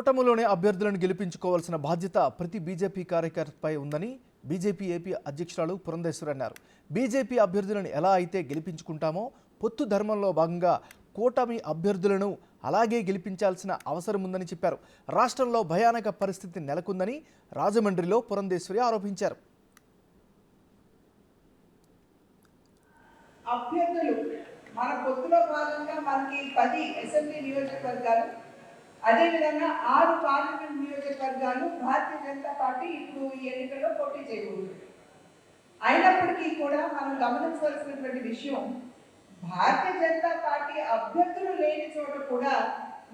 పట్టణంలోనే అభ్యర్థులను గెలిపించుకోవాల్సిన బాధ్యత ప్రతి బీజేపీ కార్యకర్తపై ఉందని బీజేపీ ఏపీ అధ్యక్షురాలు పురంధేశ్వరి అన్నారు. బీజేపీ అభ్యర్థులను ఎలా అయితే గెలిపించుకుంటామో పొత్తు ధర్మంలో భాగంగా కూటమి అభ్యర్థులను అలాగే గెలిపించాల్సిన అవసరం ఉందని చెప్పారు. రాష్ట్రంలో భయానక పరిస్థితి నెలకొందని రాజమండ్రిలో పురంధేశ్వరి ఆరోపించారు. అభ్యర్థులు మన పొత్తులో భాగంగా మనకి 10 అసెంబ్లీ నియోజకవర్గాలు, అదేవిధంగా 6 పార్లమెంట్ నియోజకవర్గాలు భారతీయ జనతా పార్టీ ఇప్పుడు ఈ ఎన్నికల్లో పోటీ చేయబోతుంది. అయినప్పటికీ కూడా మనం గమనించవలసినటువంటి విషయం, భారతీయ జనతా పార్టీ అభ్యర్థులు లేని చోట కూడా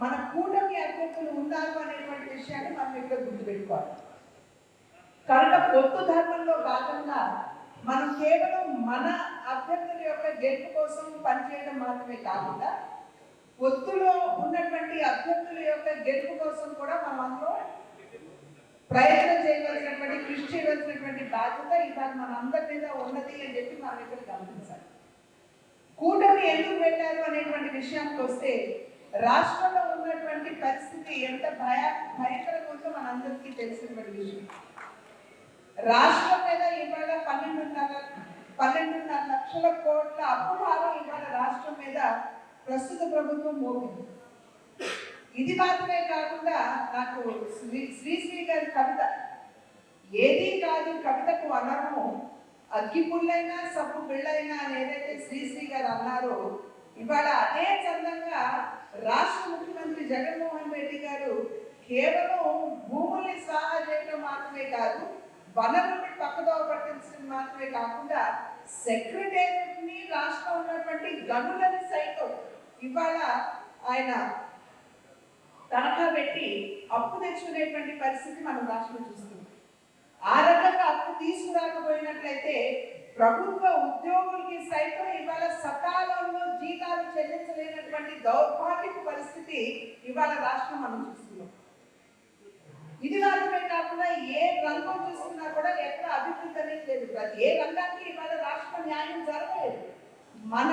మన కూటమి అభ్యర్థులు ఉన్నారు అనేటువంటి విషయాన్ని మనం ఇక్కడ గుర్తుపెట్టుకోవాలి. కనుక పొత్తు ధర్మంలో భాగంగా మనం కేవలం మన అభ్యర్థుల యొక్క గెలుపు కోసం పనిచేయడం మాత్రమే కాకుండా పొత్తులో ఉన్నటువంటి అభ్యర్థుల యొక్క గెలుపు కోసం కూడా మనం అందులో ప్రయత్నం చేయవలసినటువంటి, కృషి చేయవలసినటువంటి బాధ్యత ఇవాళ మన అందరి మీద ఉన్నది అని చెప్పి మనం ఇక్కడ గమనించాలి. కూటమి ఎందుకు వెళ్ళారు అనేటువంటి విషయానికి వస్తే, రాష్ట్రంలో ఉన్నటువంటి పరిస్థితి ఎంత భయంకరంగా ఉందో మనందరికీ తెలిసినటువంటి విషయం. రాష్ట్రం మీద ఇవాళ 12.5 లక్షల కోట్ల అప్పు భారం ఇవాళ రాష్ట్రం మీద ప్రస్తుత ప్రభుత్వం మోపింది. ఇది మాత్రమే కాకుండా నాకు శ్రీశ్రీ గారి కవిత, ఏదీ కాదు కవితకు అనర్హం అగ్గి పుల్లైనా సబ్బు బిళ్ళైనా అని ఏదైతే శ్రీశ్రీ గారు అన్నారో, ఇవాళ అదే చందంగా రాష్ట్ర ముఖ్యమంత్రి జగన్మోహన్ రెడ్డి గారు కేవలం భూముల్ని స్వాహా చేయడం మాత్రమే కాదు, వనరుల్ని పక్కదోవ పట్టించడం మాత్రమే కాకుండా సెక్రటేరియట్ ని రాష్ట్రంలో ఉన్నటువంటి గనులని సైతం ఇవాళ ఆయన తనఖా పెట్టి అప్పు తెచ్చుకునేటువంటి పరిస్థితి మనం రాష్ట్రంలో చూస్తున్నాం. ఆ రకంగా అప్పు తీసుకురాకపోయినట్లయితే ప్రభుత్వ ఉద్యోగులకి సైతం ఇవాళ సకాలంలో జీతాలు చెల్లించలేనటువంటి దౌర్భాగ్యపు పరిస్థితి ఇవాళ రాష్ట్రం మనం చూస్తున్నాం. ఇది మాత్రమే కాకుండా ఏ రంగం చూసుకున్నా కూడా ఎక్కడ అభివృద్ధి అనేది లేదు. ఏ రంగానికి ఇవాళ రాష్ట్ర న్యాయం జరగలేదు. మన